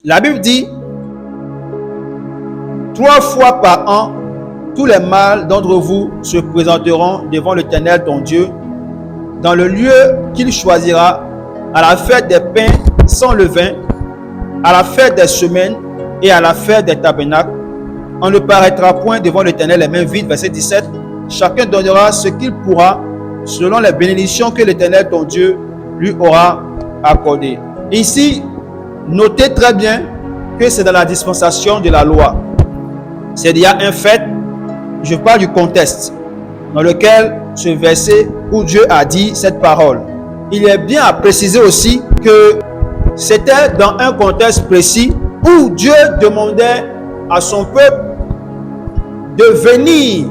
La Bible dit, 3 fois par an, tous les mâles d'entre vous se présenteront devant l'Éternel ton Dieu, dans le lieu qu'il choisira, à la fête des pains sans levain, à la fête des semaines et à la fête des tabernacles. On ne paraîtra point devant l'Éternel les mains vides. Verset 17. Chacun donnera ce qu'il pourra, selon les bénédictions que l'Éternel ton Dieu lui aura accordées. Ici, notez très bien que c'est dans la dispensation de la loi. C'est-à-dire un fait, je parle du contexte dans lequel ce verset où Dieu a dit cette parole. Il est bien à préciser aussi que c'était dans un contexte précis où Dieu demandait à son peuple de venir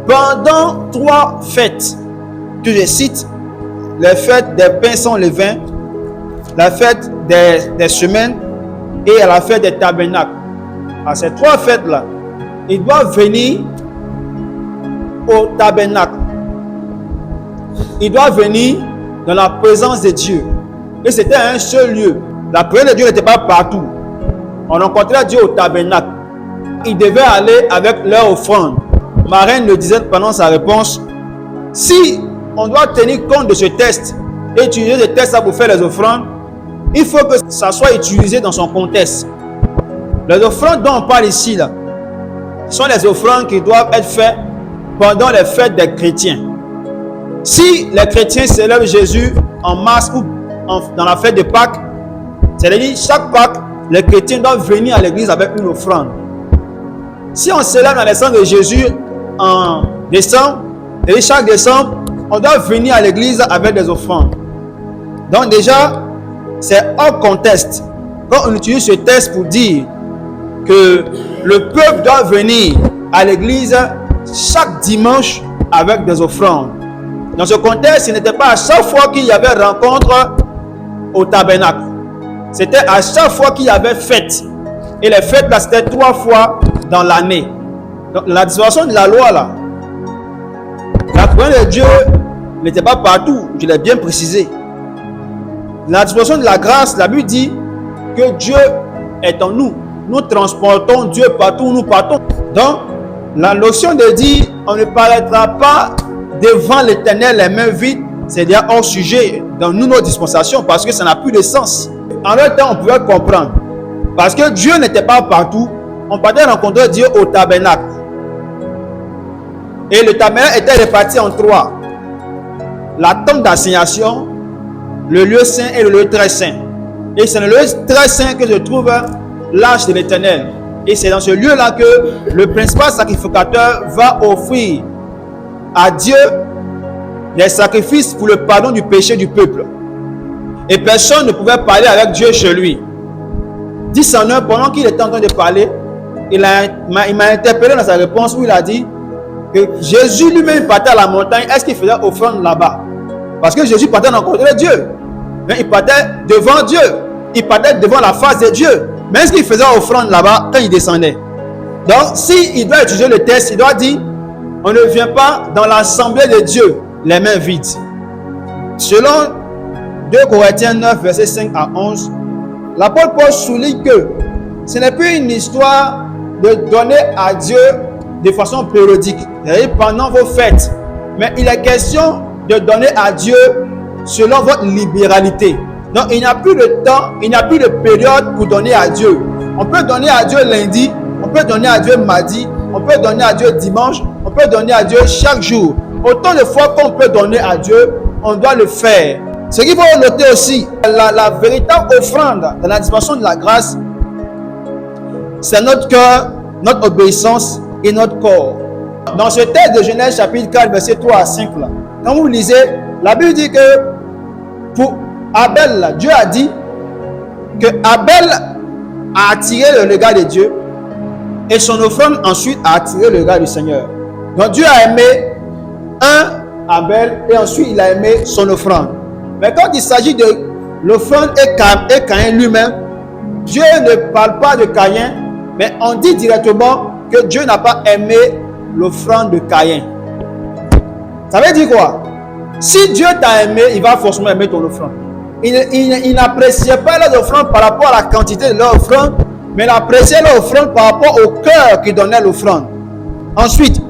pendant 3 fêtes, que je cite, les fêtes des pains sans levain, la fête des semaines et à la fête des tabernacles. À ces 3 fêtes-là, ils doivent venir au tabernacle. Ils doivent venir dans la présence de Dieu. Et c'était un seul lieu. La présence de Dieu n'était pas partout. On rencontrait Dieu au tabernacle. Ils devaient aller avec leur offrande. Ma reine le disait pendant sa réponse, si on doit tenir compte de ce test et utiliser des tests pour faire les offrandes, il faut que ça soit utilisé dans son contexte. Les offrandes dont on parle ici, là, sont les offrandes qui doivent être faites pendant les fêtes des chrétiens. Si les chrétiens célèbrent Jésus en mars ou dans la fête de Pâques, c'est-à-dire chaque Pâques, les chrétiens doivent venir à l'église avec une offrande. Si on célèbre la naissance de Jésus en décembre, et chaque décembre, on doit venir à l'église avec des offrandes. Donc déjà, c'est hors contexte. Quand on utilise ce texte pour dire que le peuple doit venir à l'église chaque dimanche avec des offrandes. Dans ce contexte, ce n'était pas à chaque fois qu'il y avait rencontre au tabernacle. C'était à chaque fois qu'il y avait fête. Et les fêtes, là, c'était 3 fois dans l'année. Donc, la dispensation de la loi, là, la présence de Dieu n'était pas partout. Je l'ai bien précisé. La dispensation de la grâce, la Bible dit que Dieu est en nous. Nous transportons Dieu partout où nous partons. Donc, la notion de dire on ne paraîtra pas devant l'Éternel les mains vides, c'est-à-dire hors sujet dans nos dispensations, parce que ça n'a plus de sens. En leur temps, on pouvait comprendre. Parce que Dieu n'était pas partout, on partait rencontrer Dieu au tabernacle. Et le tabernacle était réparti en 3. La tente d'assignation, le lieu saint et le lieu très saint. Et c'est le lieu très saint que je trouve l'arche de l'Éternel. Et c'est dans ce lieu-là que le principal sacrificateur va offrir à Dieu des sacrifices pour le pardon du péché du peuple. Et personne ne pouvait parler avec Dieu chez lui. 10 en 1, pendant qu'il était en train de parler, il m'a interpellé dans sa réponse où il a dit que Jésus lui-même partait à la montagne. Est-ce qu'il faisait offrande là-bas? Parce que Jésus partait rencontrer Dieu. Mais il partait devant Dieu. Il partait devant la face de Dieu. Mais est-ce qu'il faisait offrande là-bas quand il descendait? Donc, s'il doit utiliser le texte, il doit dire on ne vient pas dans l'assemblée de Dieu les mains vides. Selon 2 Corinthiens 9, versets 5 à 11, l'apôtre Paul souligne que ce n'est plus une histoire de donner à Dieu de façon périodique, c'est-à-dire pendant vos fêtes, mais il est question de donner à Dieu selon votre libéralité. Donc il n'y a plus de temps, il n'y a plus de période pour donner à Dieu. On peut donner à Dieu lundi, on peut donner à Dieu mardi, on peut donner à Dieu dimanche, on peut donner à Dieu chaque jour. Autant de fois qu'on peut donner à Dieu, on doit le faire. Ce qu'il faut noter aussi, la véritable offrande dans la dimension de la grâce, c'est notre cœur, notre obéissance et notre corps. Dans ce texte de Genèse chapitre 4, verset 3 à 5, là, quand vous lisez, la Bible dit que pour Abel, là, Dieu a dit que Abel a attiré le regard de Dieu et son offrande ensuite a attiré le regard du Seigneur. Donc Dieu a aimé Abel et ensuite il a aimé son offrande. Mais quand il s'agit de l'offrande et Caïn lui-même, Dieu ne parle pas de Caïn, mais on dit directement que Dieu n'a pas aimé l'offrande de Caïn. Ça veut dire quoi? Si Dieu t'a aimé, il va forcément aimer ton offrande. il n'appréciait pas leurs offrandes par rapport à la quantité de leur offrande, mais il appréciait leur offrande par rapport au cœur qui donnait l'offrande. Ensuite,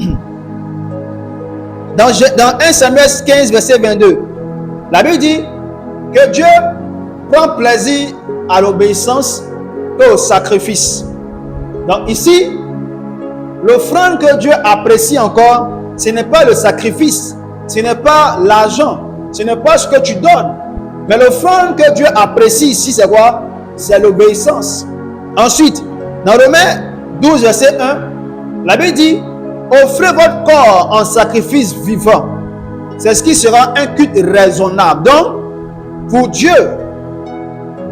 dans 1 Samuel 15, verset 22, la Bible dit que Dieu prend plaisir à l'obéissance et au sacrifice. Donc ici, l'offrande que Dieu apprécie encore, ce n'est pas le sacrifice, ce n'est pas l'argent, ce n'est pas ce que tu donnes. Mais l'offrande que Dieu apprécie ici, c'est quoi? C'est l'obéissance. Ensuite, dans Romains 12, verset 1, la Bible dit, offrez votre corps en sacrifice vivant. C'est ce qui sera un culte raisonnable. Donc, pour Dieu,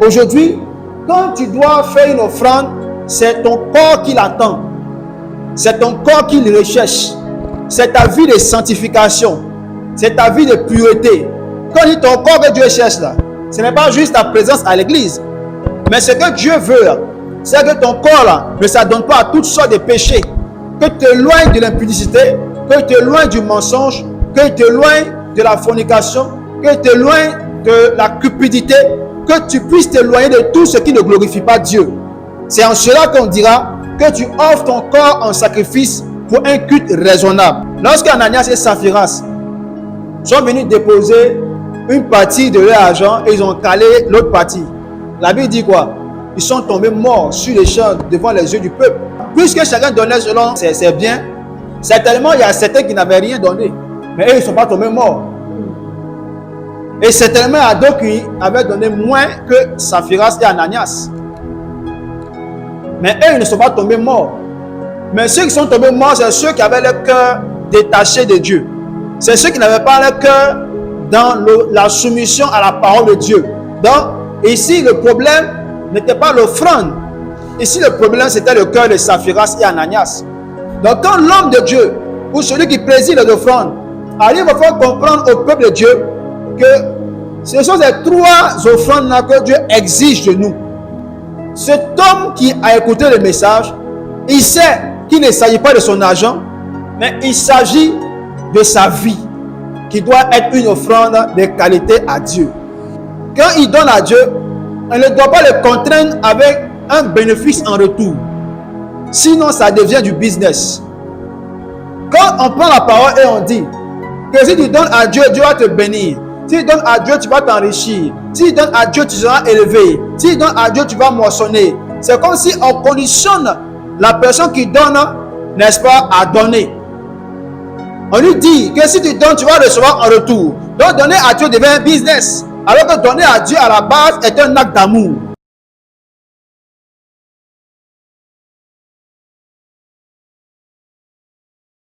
aujourd'hui, quand tu dois faire une offrande, c'est ton corps qui l'attend. C'est ton corps qui le recherche. C'est ta vie de sanctification. C'est ta vie de pureté. Quand il dit ton corps que Dieu cherche là, ce n'est pas juste ta présence à l'église. Mais ce que Dieu veut, c'est que ton corps là ne s'adonne pas à toutes sortes de péchés. Que tu t'éloignes de l'impudicité, que tu t'éloignes du mensonge, que tu t'éloignes de la fornication, que tu t'éloignes de la cupidité, que tu puisses t'éloigner de tout ce qui ne glorifie pas Dieu. C'est en cela qu'on dira que tu offres ton corps en sacrifice pour un culte raisonnable. Lorsque Ananias et Saphiras sont venus déposer une partie de leur argent et ils ont calé l'autre partie, la Bible dit quoi? Ils sont tombés morts sur les champs devant les yeux du peuple. Puisque chacun donnait selon ses biens, certainement il y a certains qui n'avaient rien donné, mais eux ils ne sont pas tombés morts. Et certainement il y a d'autres qui avaient donné moins que Saphiras et Ananias. Mais eux ils ne sont pas tombés morts. Mais ceux qui sont tombés morts, c'est ceux qui avaient le cœur détaché de Dieu. C'est ceux qui n'avaient pas le cœur dans la soumission à la parole de Dieu. Donc, ici, le problème n'était pas l'offrande. Ici, le problème, c'était le cœur de Saphiras et Ananias. Donc, quand l'homme de Dieu, ou celui qui préside les offrandes, arrive à faire comprendre au peuple de Dieu que ce sont ces trois offrandes-là que Dieu exige de nous. Cet homme qui a écouté le message, il sait qu'il ne s'agit pas de son argent, mais il s'agit de sa vie, qui doit être une offrande de qualité à Dieu. Quand il donne à Dieu, on ne doit pas le contraindre avec un bénéfice en retour. Sinon, ça devient du business. Quand on prend la parole et on dit que si tu donnes à Dieu, Dieu va te bénir. Si tu donnes à Dieu, tu vas t'enrichir. Si tu donnes à Dieu, tu seras élevé. Si tu donnes à Dieu, tu vas moissonner. C'est comme si on conditionne la personne qui donne, n'est-ce pas, à donner. On lui dit que si tu donnes, tu vas recevoir en retour. Donc donner à Dieu devient un business. Alors que donner à Dieu à la base est un acte d'amour.